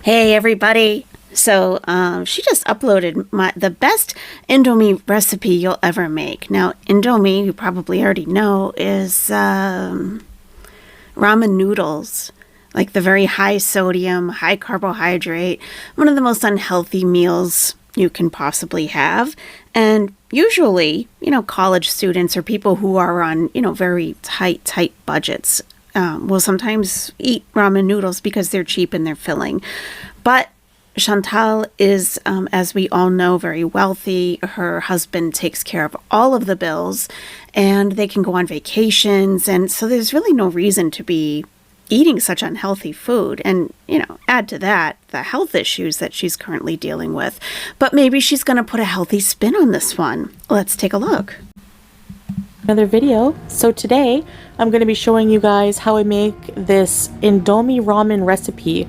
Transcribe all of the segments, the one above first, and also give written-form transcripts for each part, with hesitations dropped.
Hey everybody! So she just uploaded the best Indomie recipe you'll ever make. Now Indomie, you probably already know, is ramen noodles. Like the very high sodium, high carbohydrate, one of the most unhealthy meals you can possibly have. And usually, college students or people who are on, very tight budgets will sometimes eat ramen noodles because they're cheap and they're filling. But Chantal is, as we all know, very wealthy. Her husband takes care of all of the bills and they can go on vacations. And so there's really no reason to be eating such unhealthy food and, add to that the health issues that she's currently dealing with. But maybe she's going to put a healthy spin on this one. Let's take a look. Another video. So today I'm going to be showing you guys how I make this Indomie ramen recipe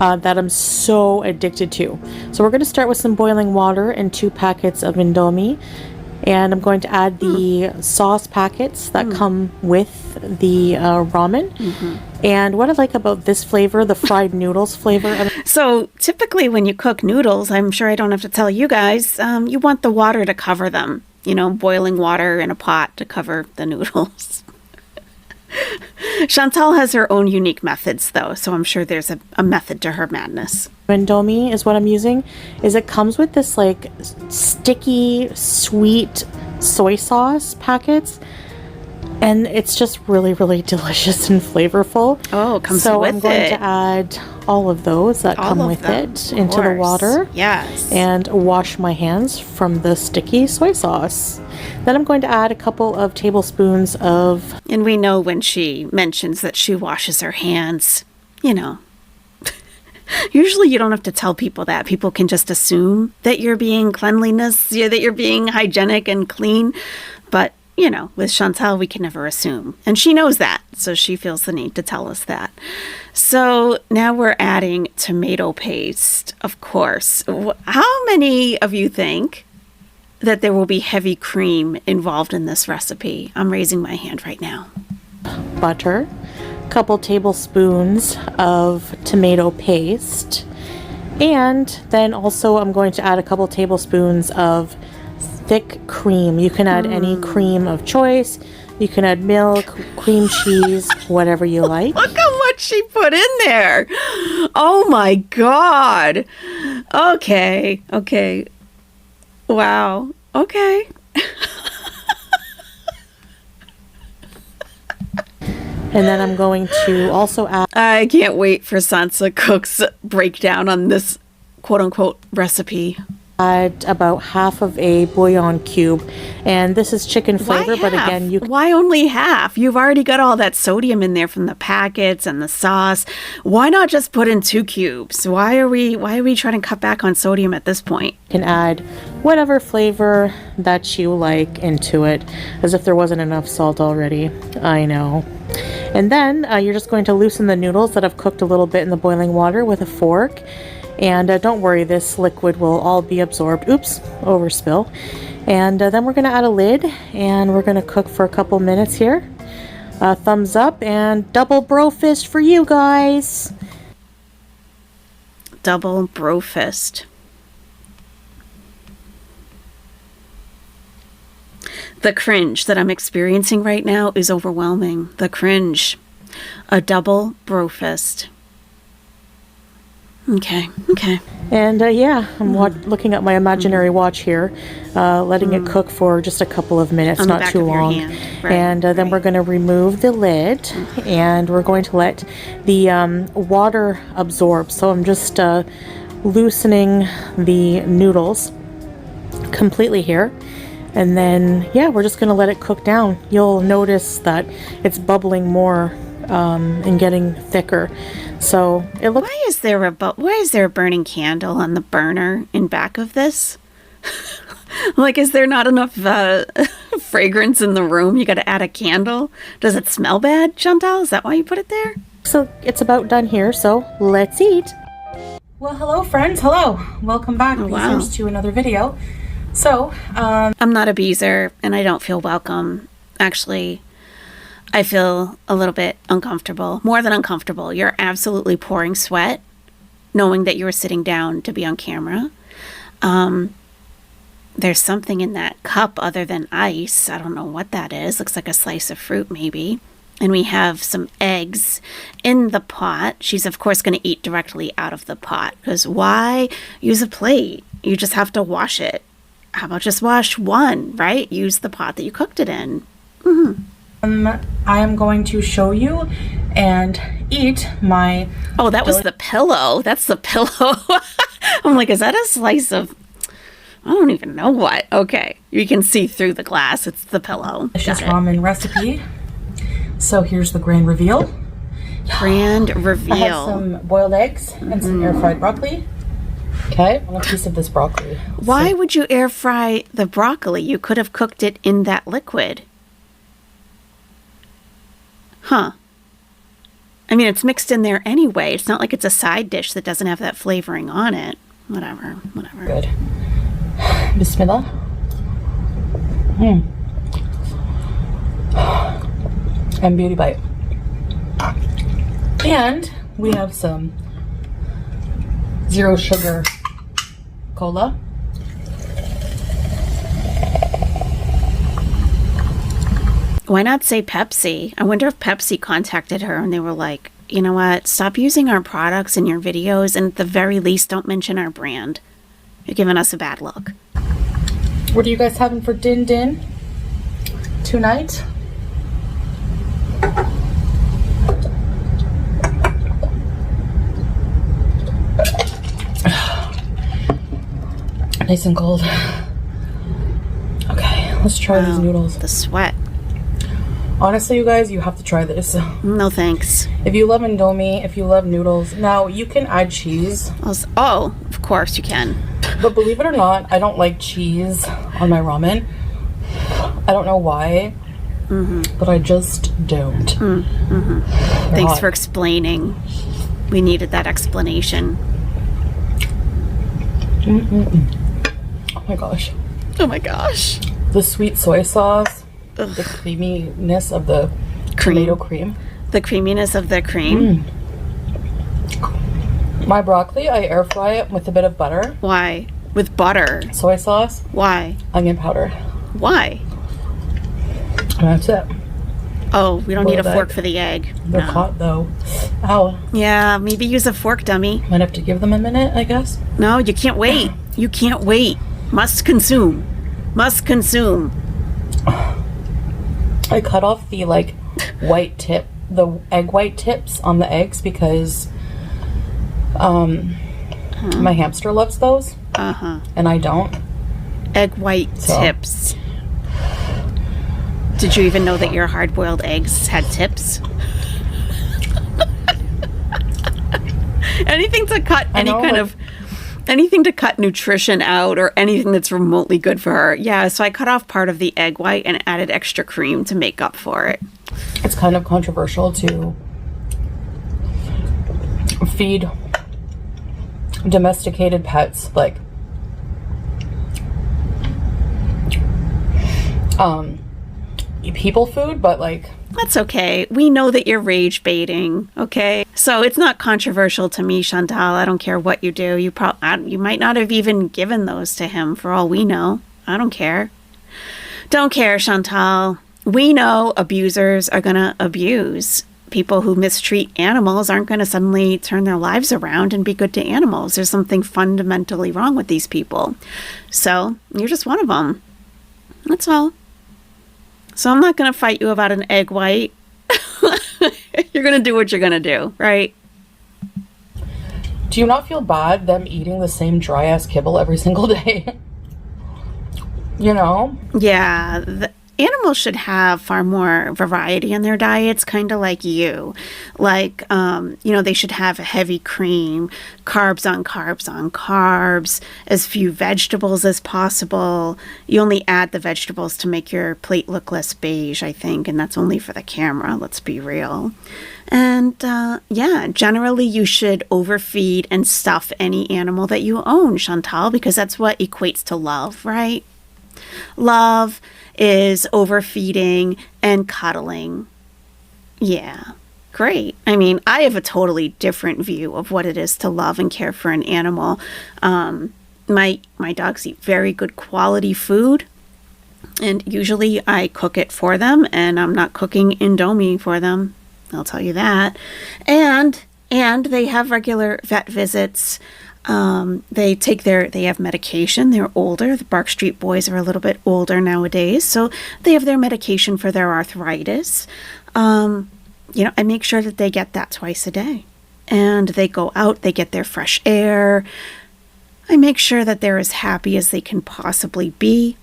that I'm so addicted to. So we're going to start with some boiling water and 2 packets of Indomie. And I'm going to add the sauce packets that come with the ramen. And what I like about this flavor, the fried noodles flavor. So typically when you cook noodles, I'm sure I don't have to tell you guys, you want the water to cover them. Boiling water in a pot to cover the noodles. Chantal has her own unique methods though, so I'm sure there's a method to her madness. Indomie is what I'm using. It comes with this like sticky, sweet soy sauce packets. And it's just really, really delicious and flavorful. Oh, it comes with it. So I'm going to add all of those that come with it into the water. Yes. And wash my hands from the sticky soy sauce. Then I'm going to add a couple of tablespoons of... And we know when she mentions that she washes her hands, usually you don't have to tell people that. People can just assume that you're being cleanliness, that you're being hygienic and clean. But with Chantal, we can never assume. And she knows that, so she feels the need to tell us that. So now we're adding tomato paste, of course. How many of you think that there will be heavy cream involved in this recipe? I'm raising my hand right now. Butter, a couple tablespoons of tomato paste, and then also I'm going to add a couple tablespoons of thick cream. You can add any cream of choice. You can add milk, cream cheese, whatever you like. Look how much she put in there. Oh my God. Okay. Wow. Okay. And then I'm going to also add... I can't wait for Sansa Cook's breakdown on this quote-unquote recipe. Add about half of a bouillon cube, and this is chicken flavor. But again, why only half? You've already got all that sodium in there from the packets and the sauce. Why not just put in 2 cubes? Why are we trying to cut back on sodium at this point? You can add whatever flavor that you like into it, as if there wasn't enough salt already. I know. And then you're just going to loosen the noodles that I've cooked a little bit in the boiling water with a fork. And don't worry, this liquid will all be absorbed. Oops, overspill. And then we're going to add a lid, and we're going to cook for a couple minutes here. Thumbs up, and double bro fist for you guys. Double bro fist. The cringe that I'm experiencing right now is overwhelming. The cringe. A double bro fist. Okay. And yeah, I'm looking at my imaginary watch here, letting it cook for just a couple of minutes, not too long. Right, and then we're going to remove the lid, and we're going to let the water absorb. So I'm just loosening the noodles completely here. And then, yeah, we're just going to let it cook down. You'll notice that it's bubbling more and getting thicker. So it looks... Why is there a burning candle on the burner in back of this? Like, is there not enough fragrance in the room? You got to add a candle? Does it smell bad, Chantal? Is that why you put it there? So it's about done here, so let's eat. Well, hello friends. Hello. Welcome back, Beezers, to another video. So, I'm not a Beezer, and I don't feel welcome. Actually, I feel a little bit uncomfortable. More than uncomfortable. You're absolutely pouring sweat knowing that you were sitting down to be on camera. There's something in that cup other than ice. I don't know what that is. Looks like a slice of fruit, maybe. And we have some eggs in the pot. She's, of course, going to eat directly out of the pot, because why use a plate? You just have to wash it. How about just wash one, right? Use the pot that you cooked it in. I am going to show you and eat my... Oh, that was the pillow. That's the pillow. I'm like, is that a slice of... I don't even know what. Okay. You can see through the glass. It's the pillow. Delicious ramen recipe. So here's the grand reveal. Grand I have reveal. some boiled eggs and some air fried broccoli. Okay, one piece of this broccoli. Why would you air fry the broccoli? You could have cooked it in that liquid. Huh. I mean, it's mixed in there anyway. It's not like it's a side dish that doesn't have that flavoring on it. Whatever. Good. Bismillah. And beauty bite. And we have some zero sugar cola. Why not say Pepsi? I wonder if Pepsi contacted her and they were like, you know what? Stop using our products in your videos, and at the very least, don't mention our brand. You're giving us a bad look. What are you guys having for din tonight? Nice and cold. Okay, let's try these noodles. The sweat. Honestly, you guys, you have to try this. No thanks. If you love Indomie, if you love noodles, now you can add cheese. Oh, of course you can. But believe it or not, I don't like cheese on my ramen. I don't know why, but I just don't. Thanks hot. for explaining. We needed that explanation. Oh my gosh. Oh my gosh. The sweet soy sauce, the creaminess of the tomato cream. The creaminess of the cream. My broccoli, I air fry it with a bit of butter. Why? With butter. Soy sauce. Why? Onion powder. Why? And that's it. Oh, we don't need a Boiled fork egg. for the egg. They're hot though. Ow. Yeah, maybe use a fork, dummy. Might have to give them a minute, I guess. No, you can't wait. You can't wait. Must consume. Must consume. I cut off the white tip, the egg white tips on the eggs because my hamster loves those. And I don't. Egg white tips. Did you even know that your hard-boiled eggs had tips? Anything to cut anything to cut nutrition out, or anything that's remotely good for her. Yeah, so I cut off part of the egg white and added extra cream to make up for it. It's kind of controversial to feed domesticated pets people food, but that's okay. We know that you're rage baiting, okay? So it's not controversial to me, Chantal. I don't care what you do. You might not have even given those to him for all we know. I don't care. Don't care, Chantal. We know abusers are going to abuse. People who mistreat animals aren't going to suddenly turn their lives around and be good to animals. There's something fundamentally wrong with these people. So you're just one of them. That's all. So I'm not going to fight you about an egg white. You're going to do what you're going to do, right? Do you not feel bad them eating the same dry ass kibble every single day? You know? Yeah. Animals should have far more variety in their diets, kind of like you. They should have a heavy cream, carbs on carbs on carbs, as few vegetables as possible. You only add the vegetables to make your plate look less beige, I think, and that's only for the camera, let's be real. And generally you should overfeed and stuff any animal that you own, Chantal, because that's what equates to love, right? Love is overfeeding and cuddling. Yeah. great. I mean, I have a totally different view of what it is to love and care for an animal. My dogs eat very good quality food, and usually I cook it for them, and I'm not cooking Indomie for them. I'll tell you that. And they have regular vet visits. They have medication. They're older. The Bark Street boys are a little bit older nowadays, so they have their medication for their arthritis. I make sure that they get that twice a day, and they go out, they get their fresh air. I make sure that they're as happy as they can possibly be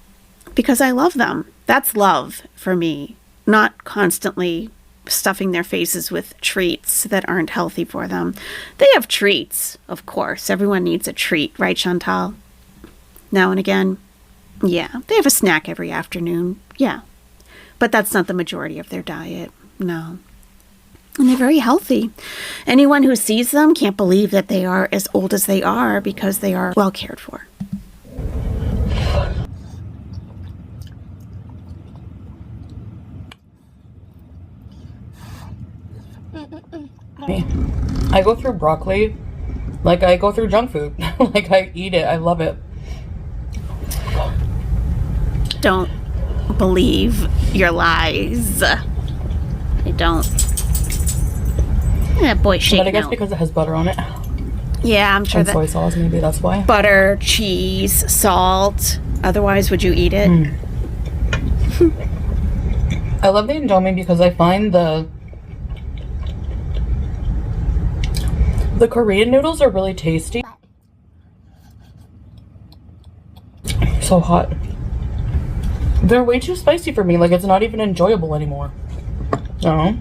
because I love them. That's love for me, not constantly stuffing their faces with treats that aren't healthy for them. They have treats, of course. Everyone needs a treat, right, Chantal? Now and again. Yeah, they have a snack every afternoon. Yeah. But that's not the majority of their diet. No. And they're very healthy. Anyone who sees them can't believe that they are as old as they are because they are well cared for. I go through broccoli like I go through junk food. Like I eat it. I love it. Don't believe your lies. I don't. That boy shaking But I guess out. because it has butter on it. Yeah, I'm sure And that soy sauce, maybe that's why. butter, cheese, salt. Otherwise, would you eat it? I love the Indomie because I find the Korean noodles are really tasty. So hot. They're way too spicy for me. Like, it's not even enjoyable anymore. No.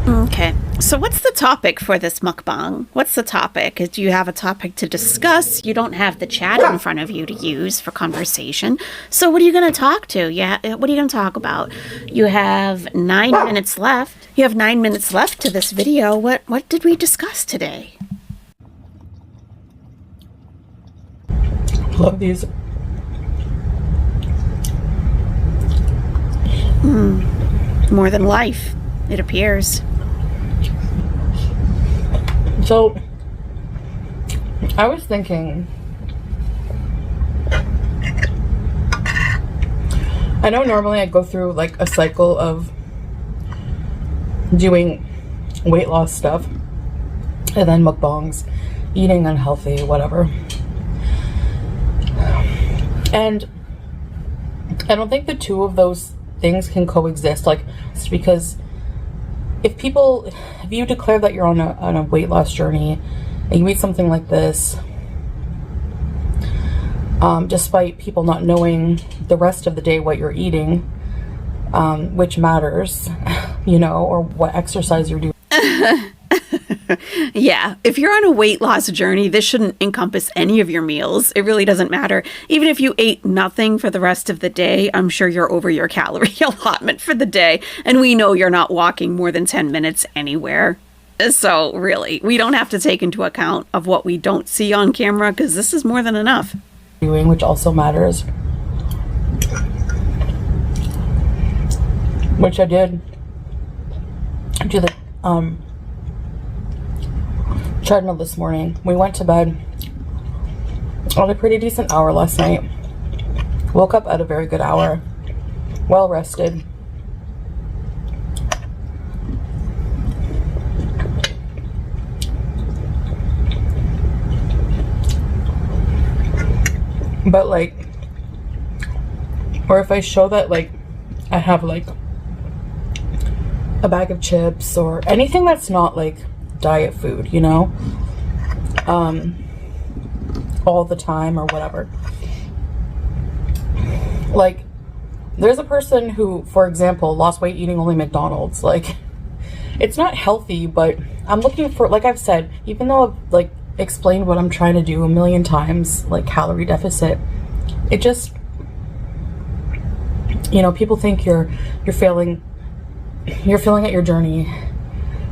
Okay. So what's the topic for this mukbang? What's the topic? Do you have a topic to discuss? You don't have the chat in front of you to use for conversation. So what are you going to talk to? Yeah, what are you going to talk about? You have 9 minutes left. You have 9 minutes left to this video. What did we discuss today? Love these. More than life, it appears. So, I was thinking, I know normally I go through like a cycle of doing weight loss stuff and then mukbangs, eating unhealthy, whatever. And I don't think the two of those things can coexist, like, it's because if you declare that you're on a weight loss journey and you eat something like this, despite people not knowing the rest of the day what you're eating, which matters, or what exercise you're doing. Yeah, if you're on a weight loss journey, this shouldn't encompass any of your meals. It really doesn't matter. Even if you ate nothing for the rest of the day, I'm sure you're over your calorie allotment for the day. And we know you're not walking more than 10 minutes anywhere. So really, we don't have to take into account of what we don't see on camera because this is more than enough. Which also matters. Which I did do the treadmill this morning. We went to bed on a pretty decent hour last night. Woke up at a very good hour. Well rested. But or if I show that I have a bag of chips or anything that's not diet food, all the time or whatever. There's a person who, for example, lost weight eating only McDonald's. It's not healthy, but I'm looking for, like I've said, even though I've explained what I'm trying to do a million times, calorie deficit, it just, people think you're failing at your journey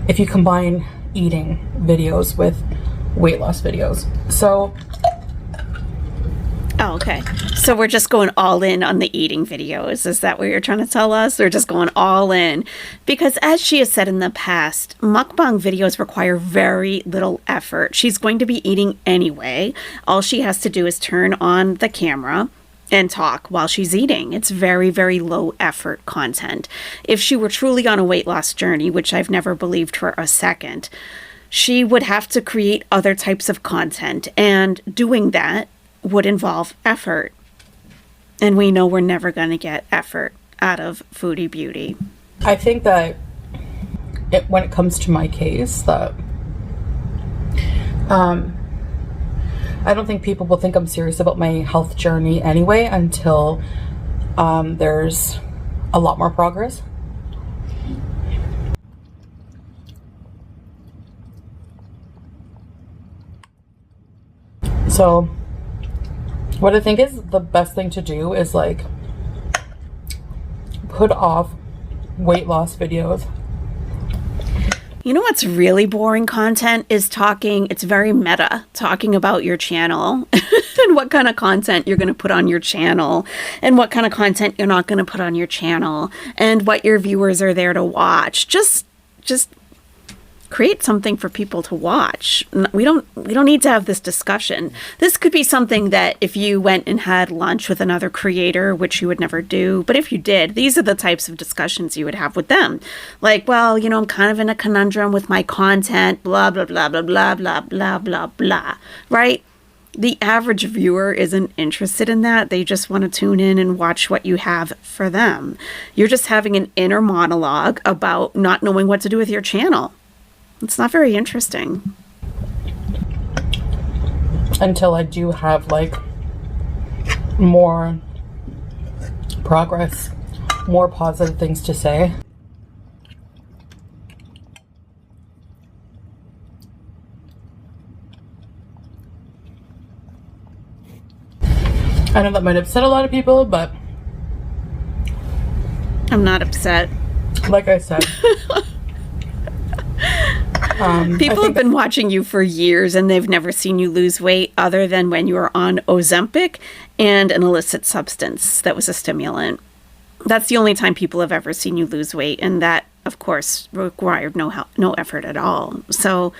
if you combine eating videos with weight loss videos. So Oh, okay. So we're just going all in on the eating videos. Is that what you're trying to tell us? We're just going all in. Because as she has said in the past, mukbang videos require very little effort. She's going to be eating anyway. All she has to do is turn on the camera and talk while she's eating. It's very, very low effort content. If she were truly on a weight loss journey, which I've never believed for a second, she would have to create other types of content. And doing that would involve effort. And we know we're never going to get effort out of Foodie Beauty. I think that when it comes to my case, that I don't think people will think I'm serious about my health journey anyway until there's a lot more progress. So what I think is the best thing to do is like put off weight loss videos. You know what's really boring content is talking, it's very meta, talking about your channel and what kind of content you're going to put on your channel and what kind of content you're not going to put on your channel and what your viewers are there to watch. Just create something for people to watch. We don't need to have this discussion. This could be something that if you went and had lunch with another creator, which you would never do, but if you did, these are the types of discussions you would have with them. Like, well, you know, I'm kind of in a conundrum with my content, blah, blah, blah, blah, blah, blah, blah, blah, blah, right? The average viewer isn't interested in that. They just want to tune in and watch what you have for them. You're just having an inner monologue about not knowing what to do with your channel. It's not very interesting. Until I do have like more progress, more positive things to say. I know that might upset a lot of people, but I'm not upset. like I said, People have been watching you for years and they've never seen you lose weight other than when you were on Ozempic and an illicit substance that was a stimulant. That's the only time people have ever seen you lose weight, and that, of course, required no effort at all. So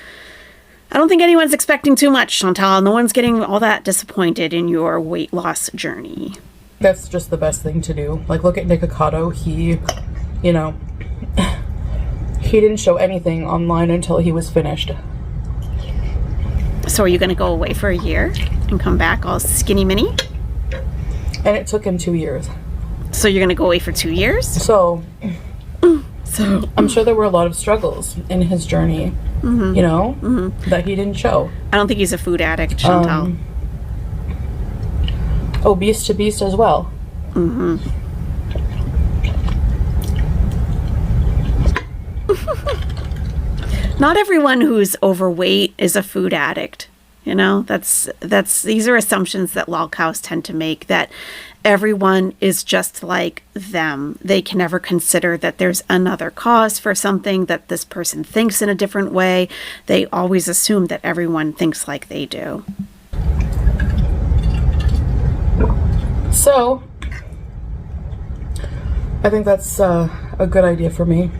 I don't think anyone's expecting too much, Chantal. No one's getting all that disappointed in your weight loss journey. that's just the best thing to do. Like, look at Nick Ocado. He, you know, he didn't show anything online until he was finished. So are you going to go away for a year and come back all skinny mini? And it took him 2 years. So you're going to go away for 2 years? So I'm sure there were a lot of struggles in his journey, you know, that he didn't show. I don't think he's a food addict, Chantal. Obese to beast as well. Not everyone who's overweight is a food addict. You know, these are assumptions that lolcows tend to make, that everyone is just like them. They can never consider that there's another cause for something, that this person thinks in a different way. They always assume that everyone thinks like they do. So I think that's a good idea for me.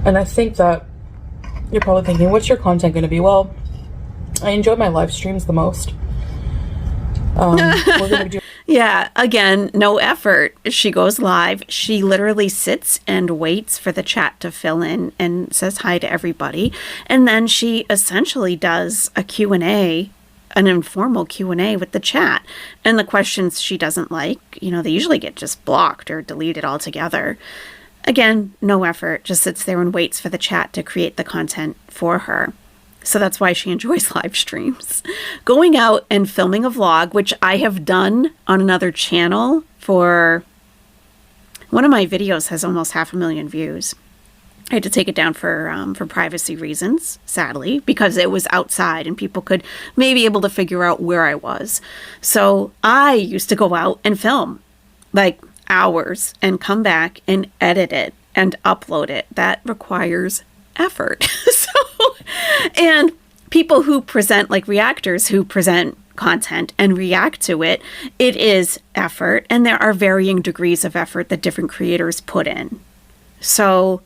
And I think that you're probably thinking, what's your content going to be? Well, I enjoy my live streams the most. We're going to do. Yeah, again, no effort. She goes live. She literally sits and waits for the chat to fill in and says hi to everybody. And then she essentially does a Q&A, an informal Q&A with the chat. And the questions she doesn't like, you know, they usually get just blocked or deleted altogether. Again, no effort, just sits there and waits for the chat to create the content for her. So that's why she enjoys live streams. Going out and filming a vlog, which I have done on another channel for... One of my videos has almost 500,000 views. I had to take it down for privacy reasons, sadly, because it was outside and people could maybe able to figure out where I was. So I used to go out and film, like, hours and come back and edit it and upload it. That requires effort. And people who present, like reactors who present content and react to it, it is effort, and there are varying degrees of effort that different creators put in. So,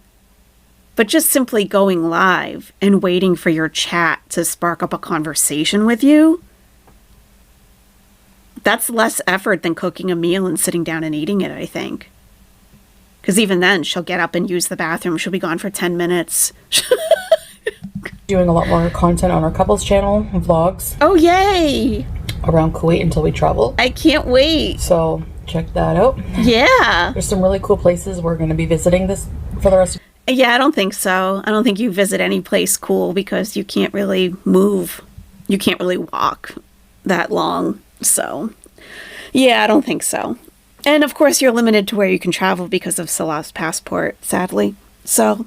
but just simply going live and waiting for your chat to spark up a conversation with you, that's less effort than cooking a meal and sitting down and eating it, I think. Because even then, she'll get up and use the bathroom. She'll be gone for 10 minutes. Doing a lot more content on our couples channel, vlogs. Oh, yay! Around Kuwait until we travel. I can't wait. So check that out. Yeah. There's some really cool places we're going to be visiting this for the rest of. Yeah, I don't think so. I don't think you visit any place cool because you can't really move. You can't really walk that long. So, yeah, I don't think so. And of course, you're limited to where you can travel because of Salah's passport, sadly. So,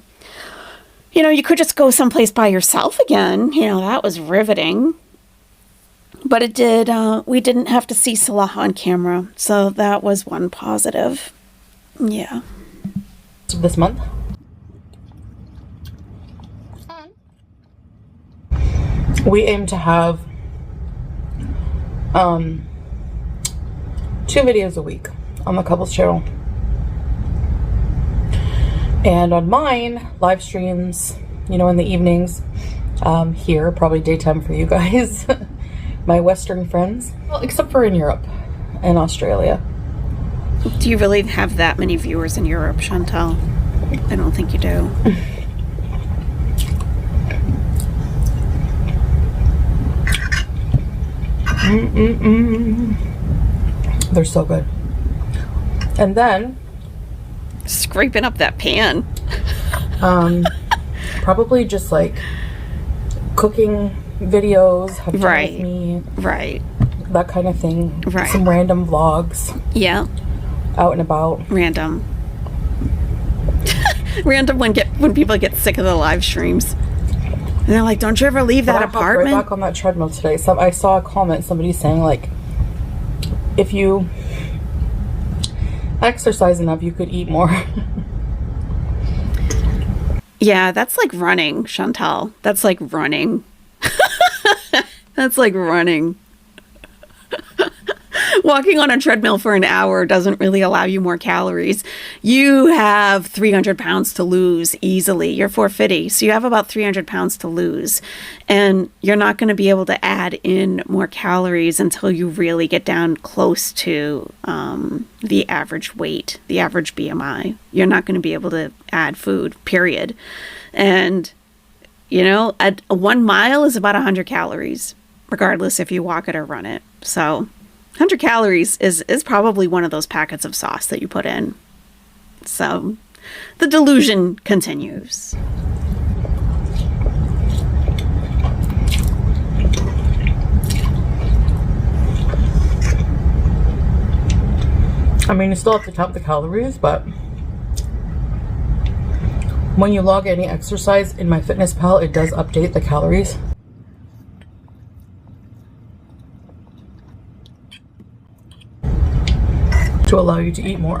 you know, you could just go someplace by yourself again. You know, that was riveting. But it did, we didn't have to see Salah on camera. So that was one positive. Yeah. This month. We aim to have 2 videos a week on the couples channel. And on mine, live streams, you know, in the evenings, here, probably daytime for you guys, my Western friends, well, except for in Europe and Australia. Do you really have that many viewers in Europe, Chantal? I don't think you do. They're so good. And then Scraping up that pan. probably just like cooking videos, have fun Right. with me, Right. that kind of thing. Right. Some random vlogs Yeah. out and about. Random. Random when people get sick of the live streams. And they're like, don't you ever leave But that I hopped apartment? right back on that treadmill today. So I saw a comment, somebody saying like, if you exercise enough, you could eat more. Yeah, that's like running, Chantal. That's like running. That's like running. Walking on a treadmill for an hour doesn't really allow you more calories. You have 300 pounds to lose easily. You're 450, so you have about 300 pounds to lose. And you're not going to be able to add in more calories until you really get down close to the average weight, the average BMI. You're not going to be able to add food, period. And, you know, 1 mile is about 100 calories, regardless if you walk it or run it. So 100 calories is probably one of those packets of sauce that you put in. So the delusion continues. I mean, you still have to count the calories, but when you log any exercise in MyFitnessPal, it does update the calories. To allow you to eat more.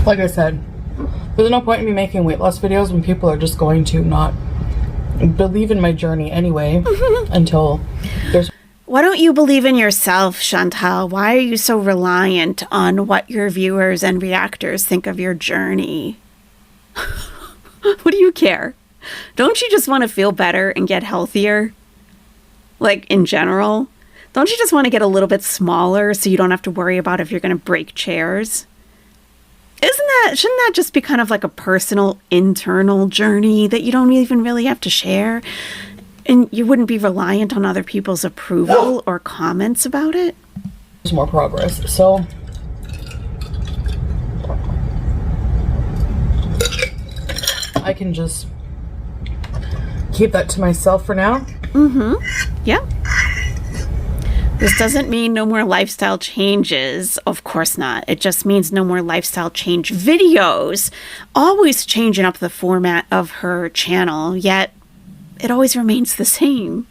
Like I said, there's no point in me making weight loss videos when people are just going to not believe in my journey anyway until there's... Why don't you believe in yourself, Chantal? Why are you so reliant on what your viewers and reactors think of your journey? What do you care? Don't you just want to feel better and get healthier? Like, in general? Don't you just want to get a little bit smaller so you don't have to worry about if you're going to break chairs? Shouldn't that just be kind of like a personal, internal journey that you don't even really have to share? And you wouldn't be reliant on other people's approval or comments about it? There's more progress. So I can just keep that to myself for now. Mm-hmm. Yeah. This doesn't mean no more lifestyle changes. Of course not. It just means no more lifestyle change videos. Always changing up the format of her channel, yet it always remains the same.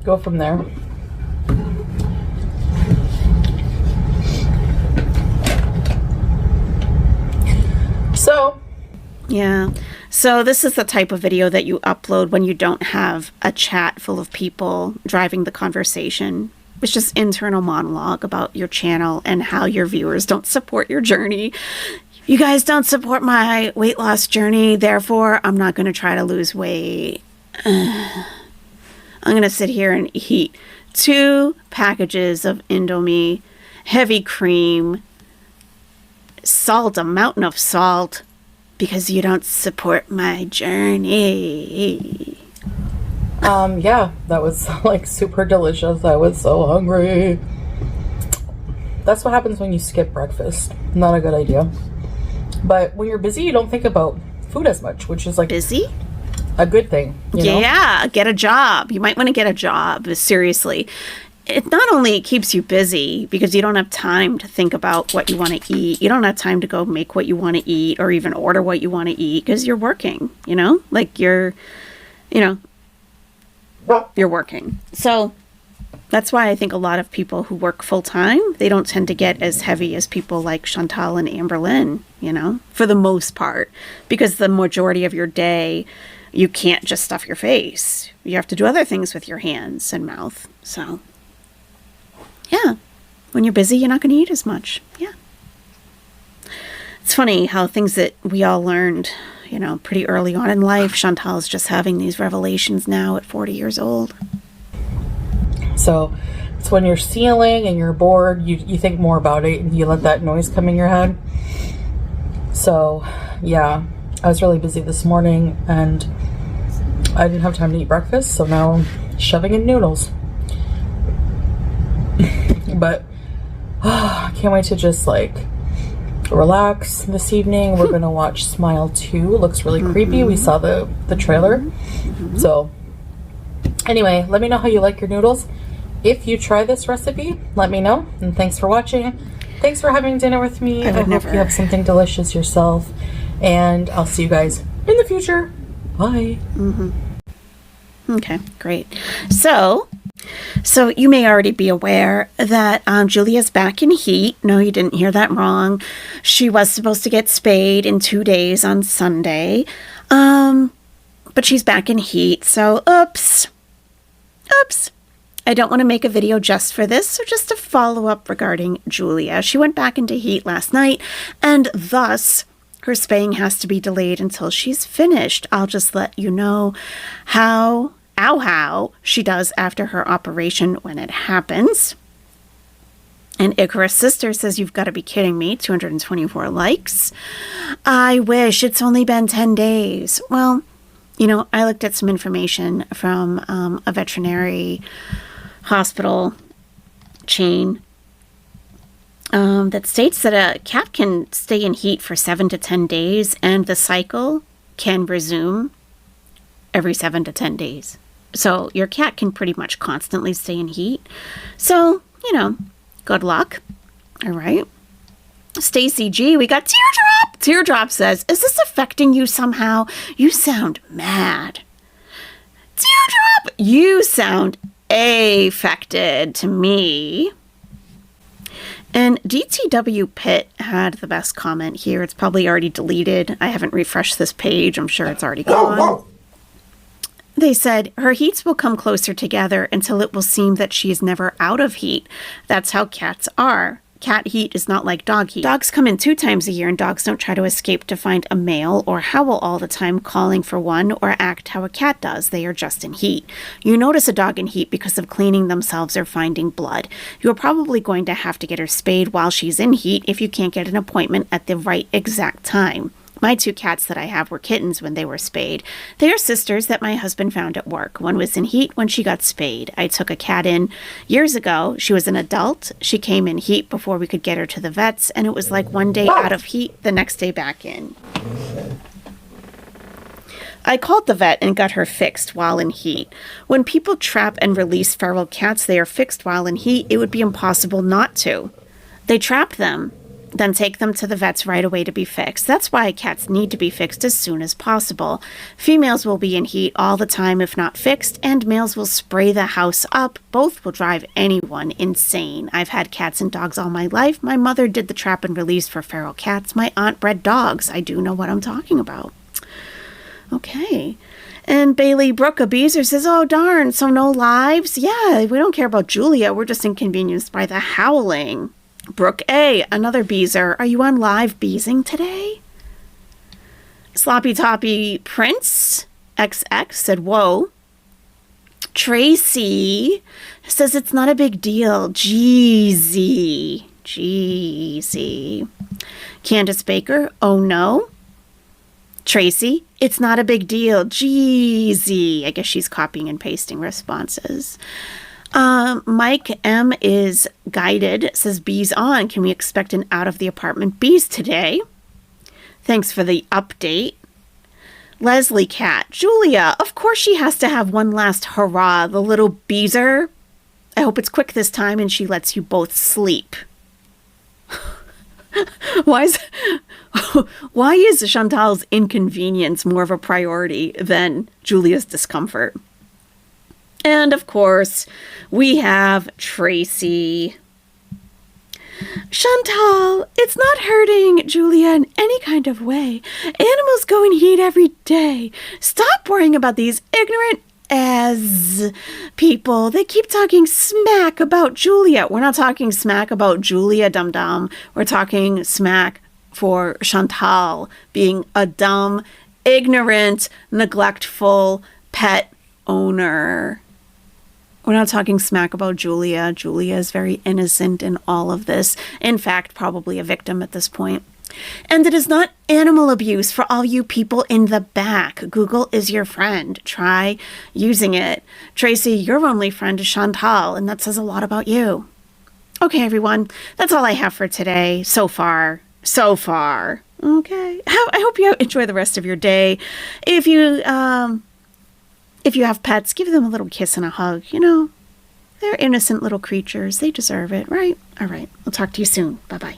Go from there. Yeah. So this is the type of video that you upload when you don't have a chat full of people driving the conversation. It's just internal monologue about your channel and how your viewers don't support your journey. You guys don't support my weight loss journey, therefore I'm not going to try to lose weight. I'm going to sit here and eat 2 packages of Indomie, heavy cream, salt, a mountain of salt, because you don't support my journey. Yeah, that was like super delicious. I was so hungry. That's what happens when you skip breakfast. Not a good idea. But when you're busy, you don't think about food as much, which is like Busy? a good thing. You know? Yeah, get a job. You might want to get a job, seriously. It not only keeps you busy because you don't have time to think about what you want to eat. You don't have time to go make what you want to eat or even order what you want to eat because you're working, you know? Like you're working. So that's why I think a lot of people who work full time, they don't tend to get as heavy as people like Chantal and Amberlynn, you know, for the most part, because the majority of your day, you can't just stuff your face. You have to do other things with your hands and mouth. So yeah, when you're busy, you're not going to eat as much. Yeah. It's funny how things that we all learned, you know, pretty early on in life, Chantal's just having these revelations now at 40 years old. So it's when you're sealing and you're bored, you think more about it and you let that noise come in your head. So yeah, I was really busy this morning and I didn't have time to eat breakfast, so now I'm shoving in noodles. But I can't wait to just like relax this evening. We're gonna watch Smile 2. Looks really creepy. We saw the trailer. So anyway, let me know how you like your noodles. If you try this recipe, let me know. And thanks for watching. Thanks for having dinner with me. I hope you have something delicious yourself. And I'll see you guys in the future. Bye. Okay, great. So you may already be aware that Julia's back in heat. No, you didn't hear that wrong. She was supposed to get spayed in 2 days on Sunday. But she's back in heat. So, oops. I don't want to make a video just for this, so just a follow-up regarding Julia. She went back into heat last night, and thus her spaying has to be delayed until she's finished. I'll just let you know how she does after her operation when it happens. And Icarus Sister says, you've got to be kidding me. 224 likes. I wish it's only been 10 days. Well, you know, I looked at some information from a veterinary hospital chain that states that a cat can stay in heat for 7 to 10 days and the cycle can resume every 7 to 10 days. So your cat can pretty much constantly stay in heat. So, you know, good luck. All right. Stacy G, we got Teardrop. Teardrop says, is this affecting you somehow? You sound mad. Teardrop, you sound affected to me. And DTW Pitt had the best comment here. It's probably already deleted. I haven't refreshed this page. I'm sure it's already gone. They said, her heats will come closer together until it will seem that she is never out of heat. That's how cats are. Cat heat is not like dog heat. Dogs come in 2 times a year, and dogs don't try to escape to find a male or howl all the time calling for one or act how a cat does. They are just in heat. You notice a dog in heat because of cleaning themselves or finding blood. You're probably going to have to get her spayed while she's in heat if you can't get an appointment at the right exact time. My 2 cats that I have were kittens when they were spayed. They are sisters that my husband found at work. One was in heat when she got spayed. I took a cat in years ago. She was an adult. She came in heat before we could get her to the vets, and it was like one day out of heat, the next day back in. I called the vet and got her fixed while in heat. When people trap and release feral cats, they are fixed while in heat. It would be impossible not to. They trap them. then take them to the vets right away to be fixed. That's why cats need to be fixed as soon as possible. Females will be in heat all the time if not fixed, and males will spray the house up. Both will drive anyone insane. I've had cats and dogs all my life. My mother did the trap and release for feral cats. My aunt bred dogs. I do know what I'm talking about. Okay. And Bailey Brooke Abuser says, oh, darn, so no lives? Yeah, we don't care about Julia. We're just inconvenienced by the howling. Brooke A., another Beezer. Are you on live beezing today? Sloppy Toppy Prince XX said, whoa. Tracy says it's not a big deal. Jeezy. Candace Baker, oh no. Tracy, it's not a big deal. Jeezy. I guess she's copying and pasting responses. Mike M is guided, says bees on. Can we expect an out of the apartment bees today? Thanks for the update. Leslie Cat, Julia, of course she has to have one last hurrah, the little beezer. I hope it's quick this time and she lets you both sleep. Why is Chantal's inconvenience more of a priority than Julia's discomfort? And of course, we have Tracy. Chantal, it's not hurting Julia in any kind of way. Animals go in heat every day. Stop worrying about these ignorant as people. They keep talking smack about Julia. We're not talking smack about Julia, dum-dum. We're talking smack for Chantal being a dumb, ignorant, neglectful pet owner. We're not talking smack about Julia. Julia is very innocent in all of this. In fact, probably a victim at this point. And it is not animal abuse for all you people in the back. Google is your friend. Try using it. Tracy, your only friend is Chantal, and that says a lot about you. Okay, everyone. That's all I have for today. So far. Okay. I hope you enjoy the rest of your day. If you have pets, give them a little kiss and a hug. You know, they're innocent little creatures. They deserve it, right? All right. I'll talk to you soon. Bye-bye.